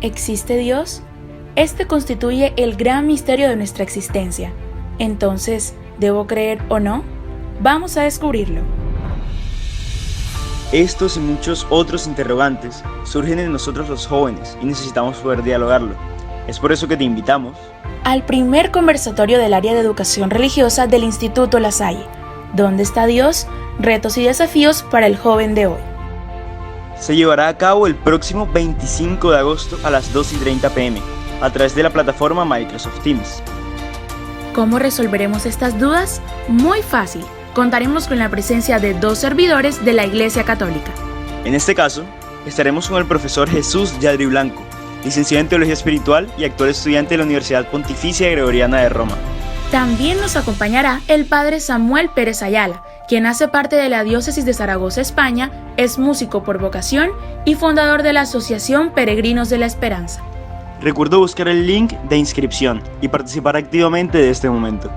¿Existe Dios? Este constituye el gran misterio de nuestra existencia. Entonces, ¿debo creer o no? Vamos a descubrirlo. Estos y muchos otros interrogantes surgen en nosotros los jóvenes y necesitamos poder dialogarlo. Es por eso que te invitamos al primer conversatorio del área de educación religiosa del Instituto La Salle. ¿Dónde está Dios? Retos y desafíos para el joven de hoy. Se llevará a cabo el próximo 25 de agosto a las 2:30 p.m. a través de la plataforma Microsoft Teams. ¿Cómo resolveremos estas dudas? Muy fácil. Contaremos con la presencia de 2 servidores de la Iglesia Católica. En este caso, estaremos con el profesor Jesús Yadri Blanco, licenciado en Teología Espiritual y actual estudiante de la Universidad Pontificia Gregoriana de Roma. También nos acompañará el padre Samuel Pérez Ayala, quien hace parte de la Diócesis de Zaragoza, España, es músico por vocación y fundador de la Asociación Peregrinos de la Esperanza. Recuerda buscar el link de inscripción y participar activamente de este momento.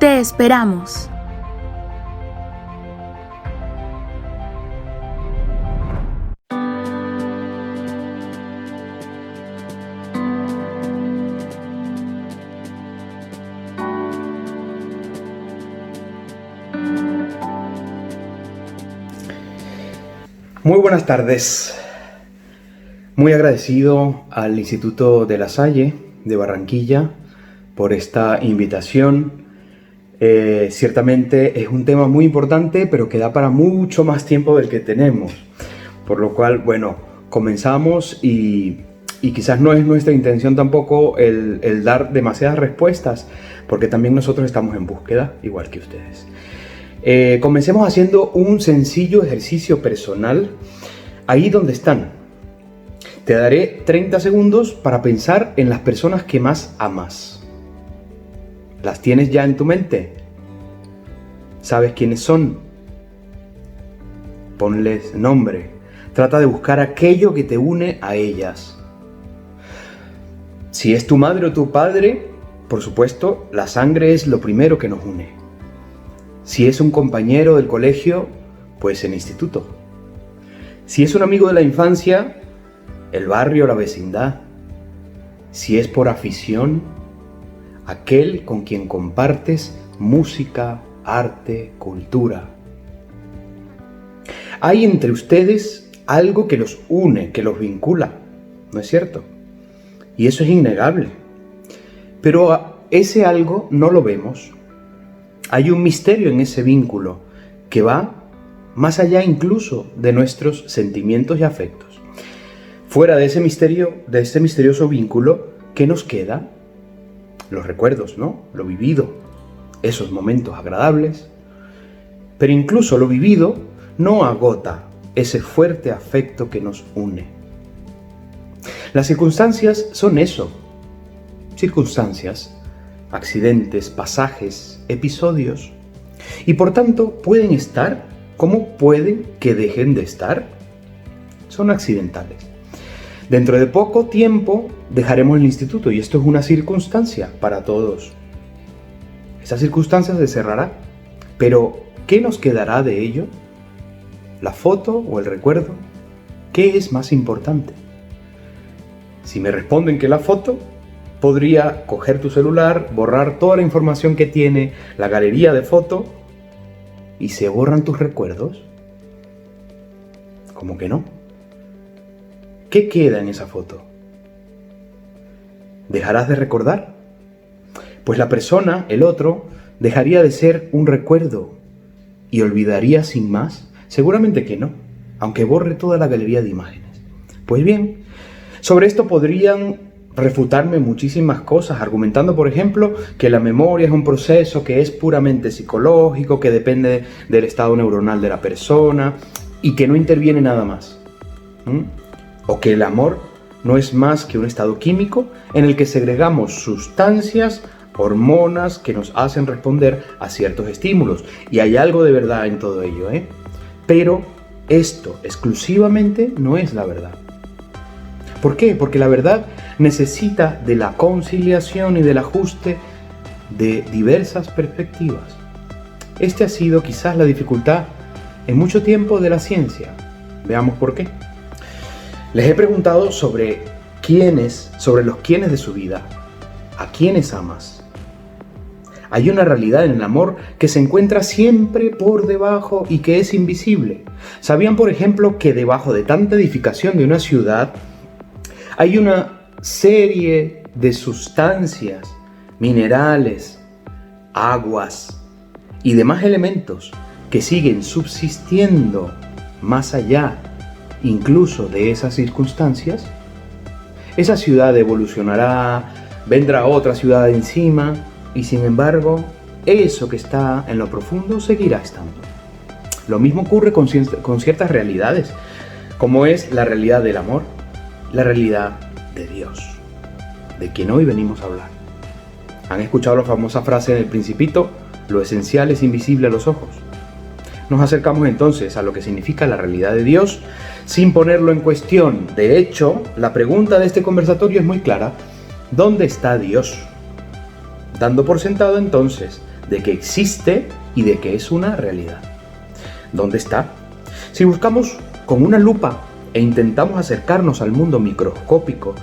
¡Te esperamos! Muy buenas tardes. Muy agradecido al Instituto de La Salle de Barranquilla por esta invitación. Ciertamente es un tema muy importante, pero que da para mucho más tiempo del que tenemos. Por lo cual, bueno, comenzamos y quizás no es nuestra intención tampoco el dar demasiadas respuestas, porque también nosotros estamos en búsqueda, igual que ustedes. Comencemos haciendo un sencillo ejercicio personal ahí donde están. Te daré 30 segundos para pensar en las personas que más amas. ¿Las tienes ya en tu mente? ¿Sabes quiénes son? Ponles nombre. Trata de buscar aquello que te une a ellas. Si es tu madre o tu padre, por supuesto, la sangre es lo primero que nos une. Si es un compañero del colegio, pues el instituto. Si es un amigo de la infancia, el barrio o la vecindad. Si es por afición, aquel con quien compartes música, arte, cultura. Hay entre ustedes algo que los une, que los vincula, ¿no es cierto? Y eso es innegable. Pero ese algo no lo vemos. Hay un misterio en ese vínculo que va más allá incluso de nuestros sentimientos y afectos. Fuera de ese misterio, de ese misterioso vínculo, ¿qué nos queda? Los recuerdos, ¿no? Lo vivido, esos momentos agradables. Pero incluso lo vivido no agota ese fuerte afecto que nos une. Las circunstancias son eso, circunstancias, accidentes, pasajes, episodios, y por tanto pueden estar como pueden que dejen de estar. Son accidentales. Dentro de poco tiempo dejaremos el instituto y esto es una circunstancia para todos. Esa circunstancia se cerrará, pero ¿qué nos quedará de ello? ¿La foto o el recuerdo? ¿Qué es más importante? Si me responden que la foto, podría coger tu celular, borrar toda la información que tiene la galería de fotos y se borran tus recuerdos. ¿Cómo que no? ¿Qué queda en esa foto? ¿Dejarás de recordar? Pues la persona, el otro, dejaría de ser un recuerdo y olvidaría sin más. Seguramente que no, aunque borre toda la galería de imágenes. Pues bien, sobre esto podrían refutarme muchísimas cosas, argumentando, por ejemplo, que la memoria es un proceso que es puramente psicológico, que depende del estado neuronal de la persona y que no interviene nada más. O que el amor no es más que un estado químico en el que segregamos sustancias, hormonas que nos hacen responder a ciertos estímulos. Y hay algo de verdad en todo ello, Pero esto exclusivamente no es la verdad. ¿Por qué? Porque la verdad necesita de la conciliación y del ajuste de diversas perspectivas. Este ha sido quizás la dificultad en mucho tiempo de la ciencia. Veamos por qué. Les he preguntado sobre los quiénes de su vida, a quiénes amas. Hay una realidad en el amor que se encuentra siempre por debajo y que es invisible. ¿Sabían, por ejemplo, que debajo de tanta edificación de una ciudad hay una serie de sustancias, minerales, aguas y demás elementos que siguen subsistiendo más allá incluso de esas circunstancias? Esa ciudad evolucionará, vendrá otra ciudad encima y sin embargo eso que está en lo profundo seguirá estando. Lo mismo ocurre con ciertas realidades, como es la realidad del amor, la realidad de Dios, de quien hoy venimos a hablar. ¿Han escuchado la famosa frase en El Principito? Lo esencial es invisible a los ojos. Nos acercamos entonces a lo que significa la realidad de Dios sin ponerlo en cuestión. De hecho, la pregunta de este conversatorio es muy clara. ¿Dónde está Dios? Dando por sentado entonces de que existe y de que es una realidad. ¿Dónde está? Si buscamos con una lupa e intentamos acercarnos al mundo microscópico,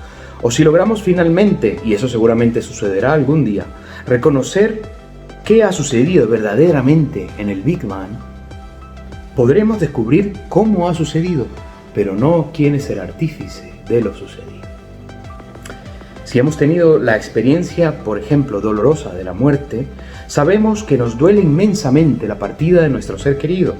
o si logramos finalmente, y eso seguramente sucederá algún día, reconocer qué ha sucedido verdaderamente en el Big Bang, podremos descubrir cómo ha sucedido, pero no quién es el artífice de lo sucedido. Si hemos tenido la experiencia, por ejemplo, dolorosa de la muerte, sabemos que nos duele inmensamente la partida de nuestro ser querido.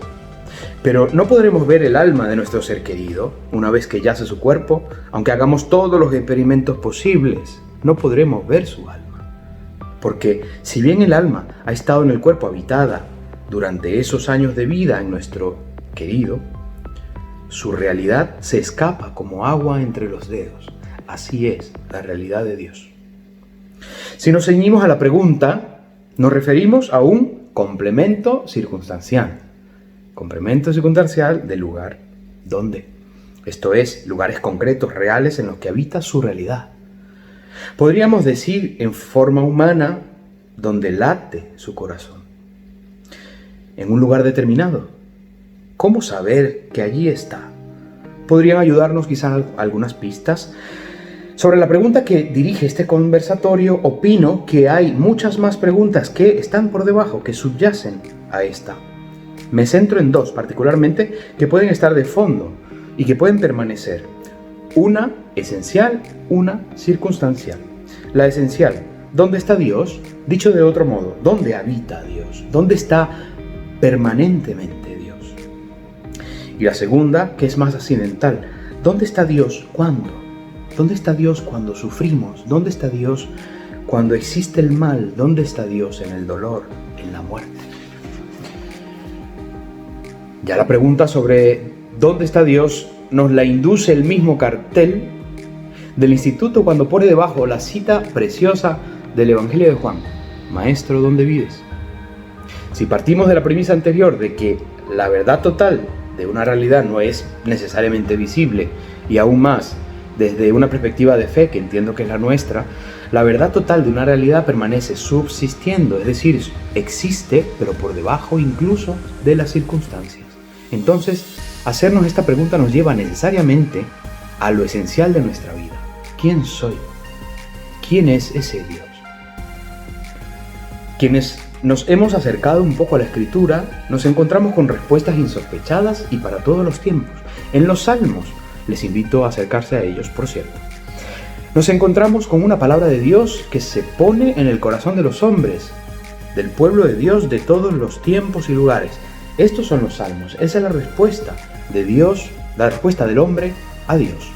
Pero no podremos ver el alma de nuestro ser querido una vez que yace su cuerpo, aunque hagamos todos los experimentos posibles, no podremos ver su alma. Porque si bien el alma ha estado en el cuerpo habitada durante esos años de vida en nuestro querido, su realidad se escapa como agua entre los dedos. Así es la realidad de Dios. Si nos ceñimos a la pregunta, nos referimos a un complemento circunstancial. Complemento circunstancial del lugar donde. Esto es, lugares concretos, reales en los que habita su realidad. Podríamos decir en forma humana, donde late su corazón. En un lugar determinado. ¿Cómo saber que allí está? ¿Podrían ayudarnos quizás algunas pistas? Sobre la pregunta que dirige este conversatorio, opino que hay muchas más preguntas que están por debajo, que subyacen a esta. Me centro en dos particularmente que pueden estar de fondo y que pueden permanecer. Una esencial, una circunstancial. La esencial, ¿dónde está Dios? Dicho de otro modo, ¿dónde habita Dios? ¿Dónde está permanentemente Dios? Y la segunda, que es más accidental, ¿dónde está Dios? ¿Cuándo? ¿Dónde está Dios cuando sufrimos? ¿Dónde está Dios cuando existe el mal? ¿Dónde está Dios en el dolor, en la muerte? Ya la pregunta sobre ¿dónde está Dios? Nos la induce el mismo cartel del instituto cuando pone debajo la cita preciosa del Evangelio de Juan. Maestro, ¿dónde vives? Si partimos de la premisa anterior de que la verdad total de una realidad no es necesariamente visible y aún más desde una perspectiva de fe, que entiendo que es la nuestra, la verdad total de una realidad permanece subsistiendo, es decir, existe, pero por debajo incluso de las circunstancias. Entonces, hacernos esta pregunta nos lleva necesariamente a lo esencial de nuestra vida. ¿Quién soy? ¿Quién es ese Dios? Quienes nos hemos acercado un poco a la Escritura, nos encontramos con respuestas insospechadas y para todos los tiempos. En los Salmos, les invito a acercarse a ellos, por cierto. Nos encontramos con una palabra de Dios que se pone en el corazón de los hombres, del pueblo de Dios de todos los tiempos y lugares. Estos son los salmos, esa es la respuesta de Dios, la respuesta del hombre a Dios,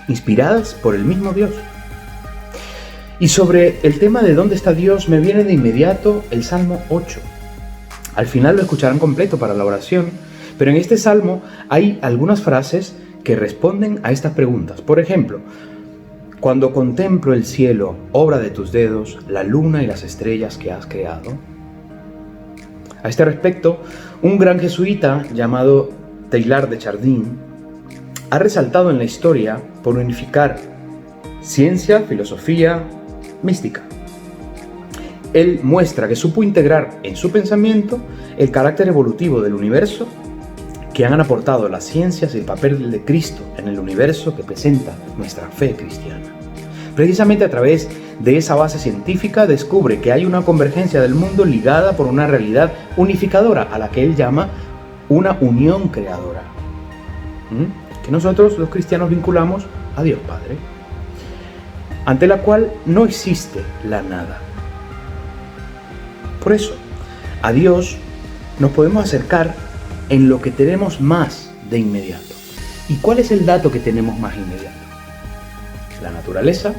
inspiradas por el mismo Dios. Y sobre el tema de dónde está Dios me viene de inmediato el Salmo 8. Al final lo escucharán completo para la oración, pero en este salmo hay algunas frases que responden a estas preguntas. Por ejemplo, cuando contemplo el cielo, obra de tus dedos, la luna y las estrellas que has creado. A este respecto, un gran jesuita llamado Teilhard de Chardin ha resaltado en la historia por unificar ciencia, filosofía, mística. Él muestra que supo integrar en su pensamiento el carácter evolutivo del universo, que han aportado las ciencias y el papel de Cristo en el universo que presenta nuestra fe cristiana. Precisamente a través de esa base científica descubre que hay una convergencia del mundo ligada por una realidad unificadora a la que él llama una unión creadora, que nosotros los cristianos vinculamos a Dios Padre, ante la cual no existe la nada. Por eso, a Dios nos podemos acercar en lo que tenemos más de inmediato. ¿Y cuál es el dato que tenemos más inmediato? La naturaleza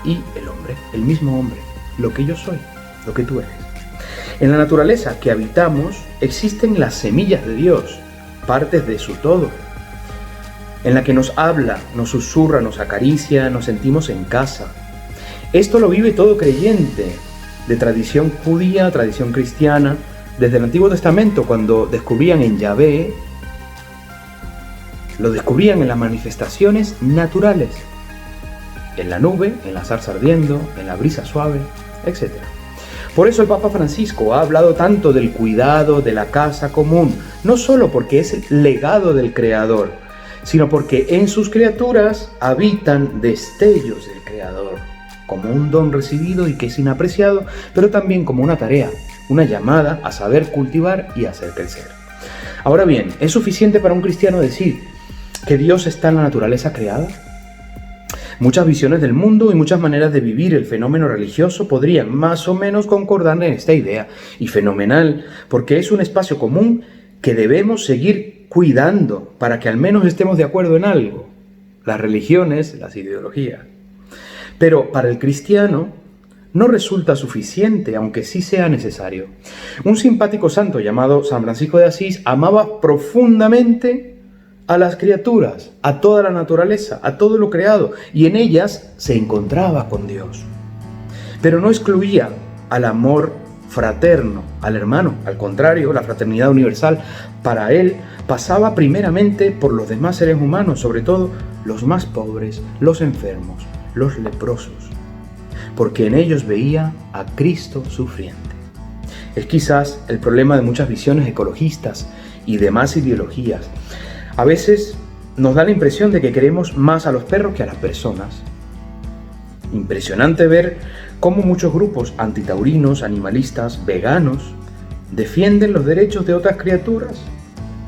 y el hombre, el mismo hombre, lo que yo soy, lo que tú eres. En la naturaleza que habitamos existen las semillas de Dios, partes de su todo, en la que nos habla, nos susurra, nos acaricia, nos sentimos en casa. Esto lo vive todo creyente, de tradición judía, tradición cristiana, desde el Antiguo Testamento, cuando descubrían en Yahvé, lo descubrían en las manifestaciones naturales, en la nube, en la zarza ardiendo, en la brisa suave, etc. Por eso el Papa Francisco ha hablado tanto del cuidado de la casa común, no solo porque es el legado del Creador, sino porque en sus criaturas habitan destellos del Creador, como un don recibido y que es inapreciado, pero también como una tarea, una llamada a saber cultivar y hacer crecer. Ahora bien, ¿es suficiente para un cristiano decir que Dios está en la naturaleza creada? Muchas visiones del mundo y muchas maneras de vivir el fenómeno religioso podrían más o menos concordar en esta idea, y fenomenal, porque es un espacio común que debemos seguir cuidando para que al menos estemos de acuerdo en algo: las religiones, las ideologías. Pero para el cristiano no resulta suficiente, aunque sí sea necesario. Un simpático santo llamado San Francisco de Asís amaba profundamente a las criaturas, a toda la naturaleza, a todo lo creado, y en ellas se encontraba con Dios. Pero no excluía al amor fraterno, al hermano. Al contrario, la fraternidad universal para él pasaba primeramente por los demás seres humanos, sobre todo los más pobres, los enfermos, los leprosos, porque en ellos veía a Cristo sufriente. Es quizás el problema de muchas visiones ecologistas y demás ideologías. A veces nos da la impresión de que queremos más a los perros que a las personas. Impresionante ver cómo muchos grupos antitaurinos, animalistas, veganos, defienden los derechos de otras criaturas,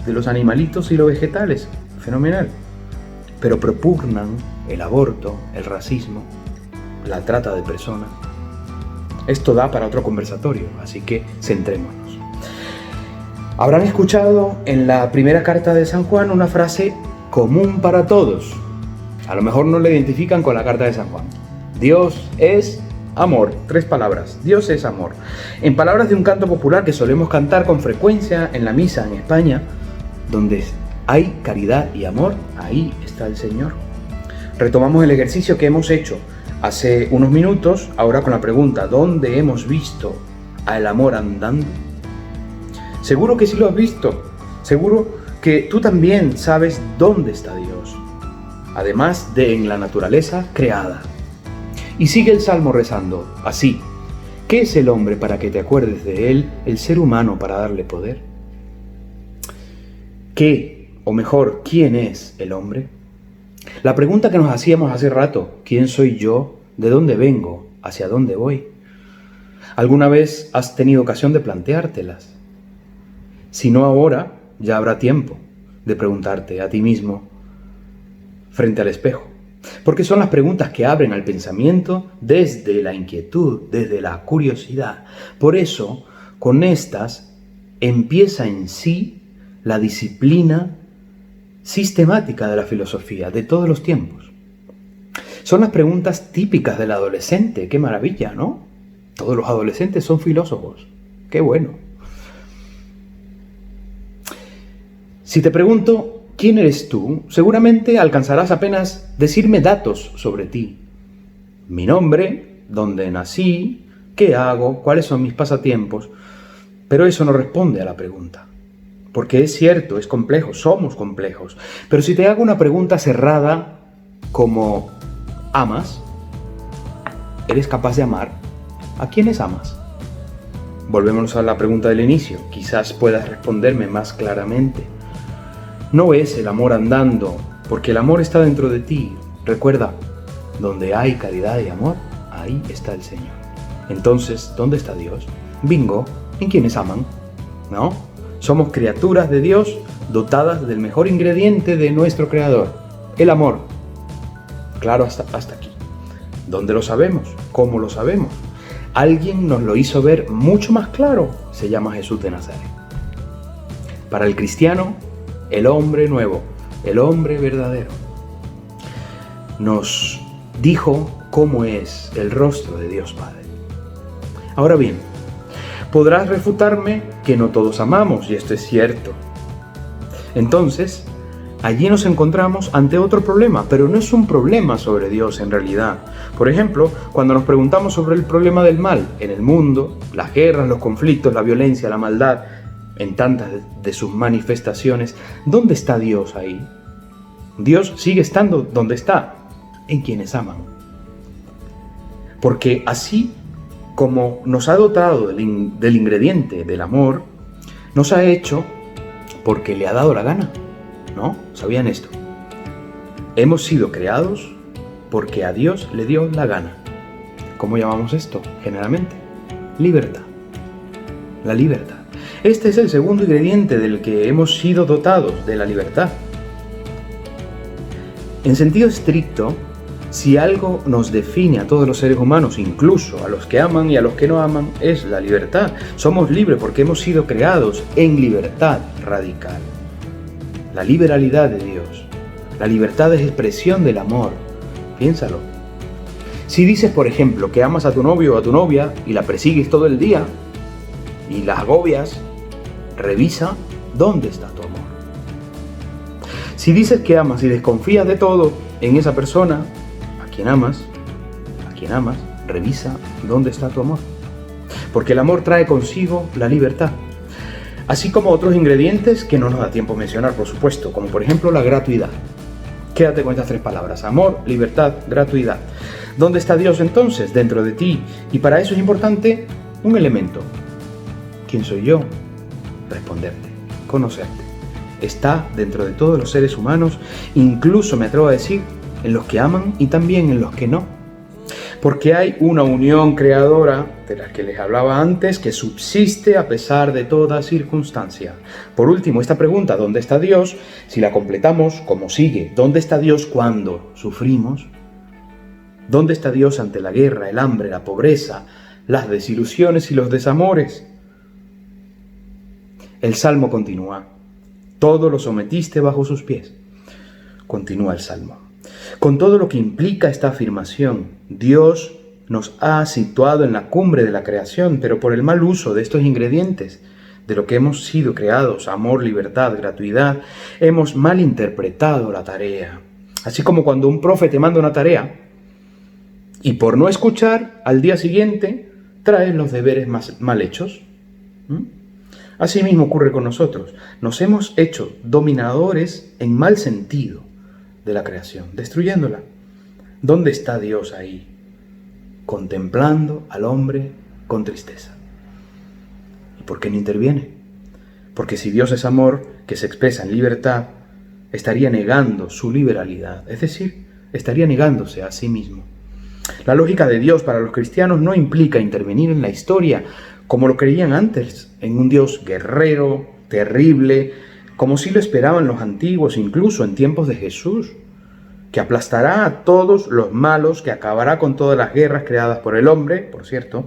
de los animalitos y los vegetales. Fenomenal. Pero propugnan el aborto, el racismo, la trata de personas. Esto da para otro conversatorio, así que centrémonos. Habrán escuchado en la primera carta de San Juan una frase común para todos. A lo mejor no la identifican con la carta de San Juan. Dios es amor. 3 palabras. Dios es amor. En palabras de un canto popular que solemos cantar con frecuencia en la misa en España, donde hay caridad y amor, ahí está el Señor. Retomamos el ejercicio que hemos hecho hace unos minutos, ahora con la pregunta: ¿dónde hemos visto al amor andando? Seguro que sí lo has visto, seguro que tú también sabes dónde está Dios, además de en la naturaleza creada. Y sigue el Salmo rezando así: ¿qué es el hombre para que te acuerdes de él, el ser humano para darle poder? ¿Qué, o mejor, quién es el hombre? La pregunta que nos hacíamos hace rato: ¿quién soy yo? ¿De dónde vengo? ¿Hacia dónde voy? ¿Alguna vez has tenido ocasión de planteártelas? Si no ahora, ya habrá tiempo de preguntarte a ti mismo frente al espejo. Porque son las preguntas que abren al pensamiento desde la inquietud, desde la curiosidad. Por eso, con estas, empieza en sí la disciplina sistemática de la filosofía de todos los tiempos. Son las preguntas típicas del adolescente. ¡Qué maravilla!, ¿no? Todos los adolescentes son filósofos. ¡Qué bueno! Si te pregunto ¿quién eres tú?, seguramente alcanzarás apenas decirme datos sobre ti. Mi nombre, dónde nací, qué hago, cuáles son mis pasatiempos. Pero eso no responde a la pregunta. Porque es cierto, es complejo, somos complejos. Pero si te hago una pregunta cerrada como ¿amas? ¿Eres capaz de amar? ¿A quiénes amas? Volvemos a la pregunta del inicio. Quizás puedas responderme más claramente. No ves el amor andando, porque el amor está dentro de ti. Recuerda, donde hay caridad y amor, ahí está el Señor. Entonces, ¿dónde está Dios? Bingo, en quienes aman, ¿no? Somos criaturas de Dios dotadas del mejor ingrediente de nuestro Creador, el amor. Claro, hasta aquí. ¿Dónde lo sabemos? ¿Cómo lo sabemos? Alguien nos lo hizo ver mucho más claro. Se llama Jesús de Nazaret. Para el cristiano, el hombre nuevo, el hombre verdadero, nos dijo cómo es el rostro de Dios Padre. Ahora bien, podrás refutarme que no todos amamos, y esto es cierto. Entonces, allí nos encontramos ante otro problema, pero no es un problema sobre Dios en realidad. Por ejemplo, cuando nos preguntamos sobre el problema del mal en el mundo, las guerras, los conflictos, la violencia, la maldad, en tantas de sus manifestaciones, ¿dónde está Dios ahí? Dios sigue estando donde está, en quienes aman. Porque así como nos ha dotado del ingrediente del amor, nos ha hecho porque le ha dado la gana, ¿no? ¿Sabían esto? Hemos sido creados porque a Dios le dio la gana. ¿Cómo llamamos esto? Generalmente, libertad. La libertad. Este es el segundo ingrediente del que hemos sido dotados, de la libertad. En sentido estricto, si algo nos define a todos los seres humanos, incluso a los que aman y a los que no aman, es la libertad. Somos libres porque hemos sido creados en libertad radical. La liberalidad de Dios. La libertad es expresión del amor. Piénsalo. Si dices, por ejemplo, que amas a tu novio o a tu novia y la persigues todo el día y la agobias, revisa dónde está tu amor. Si dices que amas y desconfías de todo en esa persona, a quien amas, revisa dónde está tu amor. Porque el amor trae consigo la libertad. Así como otros ingredientes que no nos da tiempo a mencionar, por supuesto, como por ejemplo la gratuidad. Quédate con estas tres palabras: amor, libertad, gratuidad. ¿Dónde está Dios entonces? Dentro de ti. Y para eso es importante un elemento. ¿Quién soy yo? Responderte, conocerte. Está dentro de todos los seres humanos, incluso me atrevo a decir, en los que aman y también en los que no. Porque hay una unión creadora, de la que les hablaba antes, que subsiste a pesar de toda circunstancia. Por último, esta pregunta, ¿dónde está Dios?, si la completamos como sigue: ¿dónde está Dios cuando sufrimos? ¿Dónde está Dios ante la guerra, el hambre, la pobreza, las desilusiones y los desamores? El Salmo continúa: todo lo sometiste bajo sus pies. Continúa el Salmo. Con todo lo que implica esta afirmación, Dios nos ha situado en la cumbre de la creación, pero por el mal uso de estos ingredientes, de lo que hemos sido creados, amor, libertad, gratuidad, hemos malinterpretado la tarea. Así como cuando un profe te manda una tarea y por no escuchar, al día siguiente traes los deberes mal hechos. Así mismo ocurre con nosotros. Nos hemos hecho dominadores en mal sentido de la creación, destruyéndola. ¿Dónde está Dios ahí? Contemplando al hombre con tristeza. ¿Y por qué no interviene? Porque si Dios es amor, que se expresa en libertad, estaría negando su liberalidad, es decir, estaría negándose a sí mismo. La lógica de Dios para los cristianos no implica intervenir en la historia como lo creían antes, en un Dios guerrero, terrible, como si lo esperaban los antiguos, incluso en tiempos de Jesús, que aplastará a todos los malos, que acabará con todas las guerras creadas por el hombre, por cierto,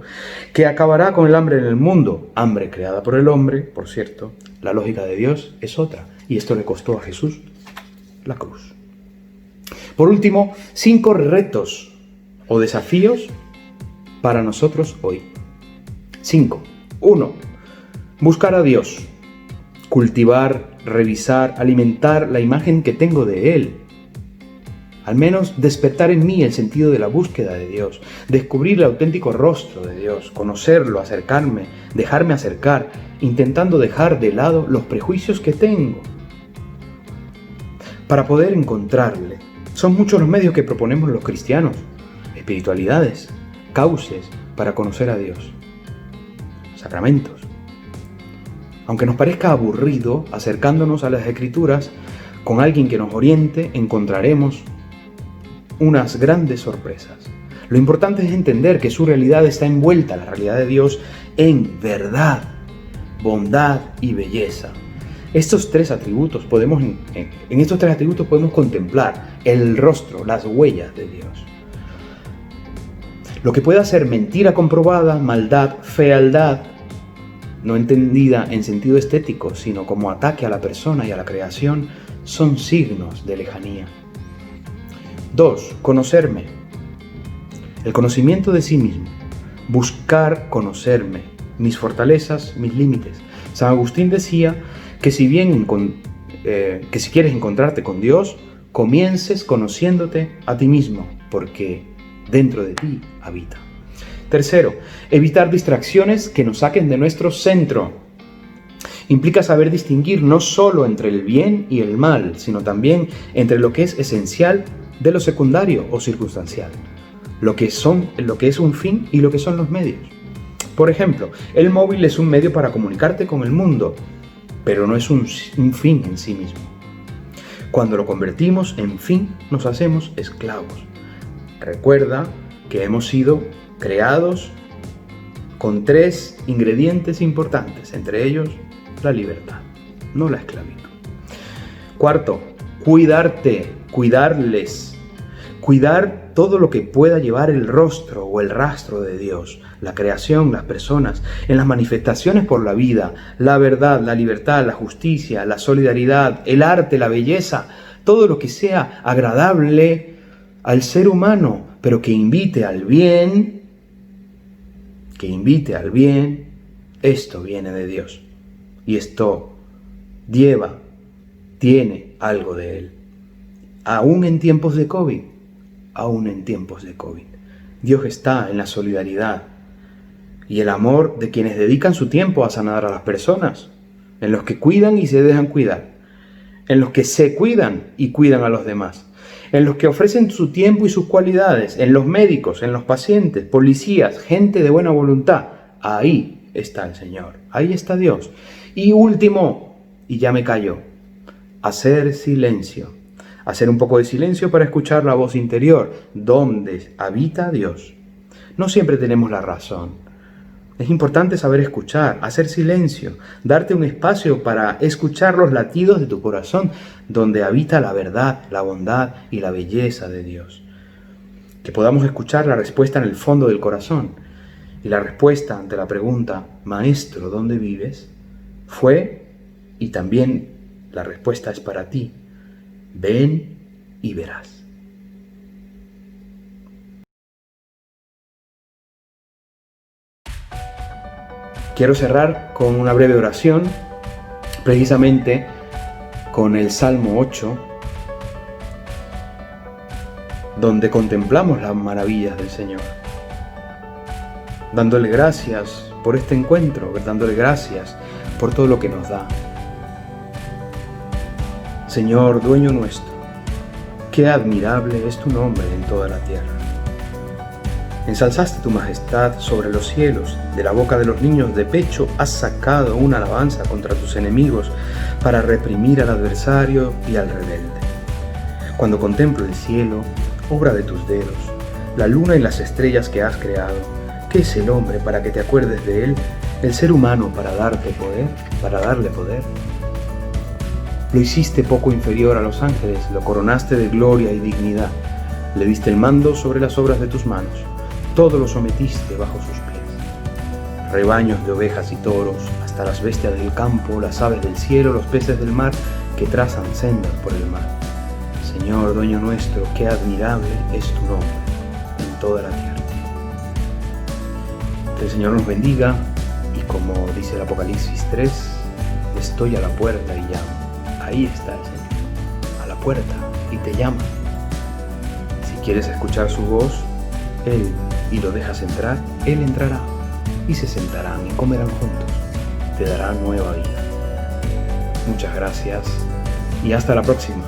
que acabará con el hambre en el mundo, hambre creada por el hombre, por cierto. La lógica de Dios es otra, y esto le costó a Jesús la cruz. Por último, 5 retos o desafíos para nosotros hoy. 5. 1. Buscar a Dios. Cultivar, revisar, alimentar la imagen que tengo de Él. Al menos despertar en mí el sentido de la búsqueda de Dios, descubrir el auténtico rostro de Dios, conocerlo, acercarme, dejarme acercar, intentando dejar de lado los prejuicios que tengo. Para poder encontrarle, son muchos los medios que proponemos los cristianos, espiritualidades, cauces para conocer a Dios, sacramentos. Aunque nos parezca aburrido acercándonos a las Escrituras, con alguien que nos oriente, encontraremos unas grandes sorpresas. Lo importante es entender que su realidad está envuelta, la realidad de Dios, en verdad, bondad y belleza. Estos tres atributos en estos tres atributos podemos contemplar el rostro, las huellas de Dios. Lo que pueda ser mentira comprobada, maldad, fealdad, no entendida en sentido estético, sino como ataque a la persona y a la creación, son signos de lejanía. 2. Conocerme. El conocimiento de sí mismo. Buscar conocerme, mis fortalezas, mis límites. San Agustín decía que si quieres encontrarte con Dios, comiences conociéndote a ti mismo, porque dentro de ti habita. 3. Evitar distracciones que nos saquen de nuestro centro. Implica saber distinguir no solo entre el bien y el mal, sino también entre lo que es esencial de lo secundario o circunstancial, lo que es un fin y lo que son los medios. Por ejemplo, el móvil es un medio para comunicarte con el mundo, pero no es un fin en sí mismo. Cuando lo convertimos en fin, nos hacemos esclavos. Recuerda que hemos sido creados con 3 ingredientes importantes, entre ellos la libertad, no la esclavitud. 4. Cuidarte, cuidarles. Cuidar todo lo que pueda llevar el rostro o el rastro de Dios, la creación, las personas, en las manifestaciones por la vida, la verdad, la libertad, la justicia, la solidaridad, el arte, la belleza, todo lo que sea agradable al ser humano, pero que invite al bien, esto viene de Dios. Y esto tiene algo de Él. Aún en tiempos de COVID, Dios está en la solidaridad y el amor de quienes dedican su tiempo a sanar a las personas, en los que cuidan y se dejan cuidar, en los que se cuidan y cuidan a los demás, en los que ofrecen su tiempo y sus cualidades, en los médicos, en los pacientes, policías, gente de buena voluntad. Ahí está el Señor, ahí está Dios. Y último, y ya me callo, hacer silencio. Hacer un poco de silencio para escuchar la voz interior, donde habita Dios. No siempre tenemos la razón. Es importante saber escuchar, hacer silencio, darte un espacio para escuchar los latidos de tu corazón, donde habita la verdad, la bondad y la belleza de Dios. Que podamos escuchar la respuesta en el fondo del corazón. Y la respuesta ante la pregunta, Maestro, ¿dónde vives?, fue, y también la respuesta es para ti, ven y verás. Quiero cerrar con una breve oración, precisamente con el Salmo 8, donde contemplamos las maravillas del Señor, dándole gracias por este encuentro, dándole gracias por todo lo que nos da. Señor, dueño nuestro, qué admirable es tu nombre en toda la tierra. Ensalzaste tu majestad sobre los cielos, de la boca de los niños de pecho has sacado una alabanza contra tus enemigos para reprimir al adversario y al rebelde. Cuando contemplo el cielo, obra de tus dedos, la luna y las estrellas que has creado, ¿qué es el hombre para que te acuerdes de él? El ser humano para darle poder. Lo hiciste poco inferior a los ángeles, lo coronaste de gloria y dignidad. Le diste el mando sobre las obras de tus manos, todo lo sometiste bajo sus pies. Rebaños de ovejas y toros, hasta las bestias del campo, las aves del cielo, los peces del mar, que trazan sendas por el mar. Señor, dueño nuestro, qué admirable es tu nombre en toda la tierra. Que el Señor nos bendiga y, como dice el Apocalipsis 3, estoy a la puerta y llamo. Ahí está el Señor, a la puerta, y te llama. Si quieres escuchar su voz, y lo dejas entrar, Él entrará, y se sentarán y comerán juntos. Te dará nueva vida. Muchas gracias, y hasta la próxima.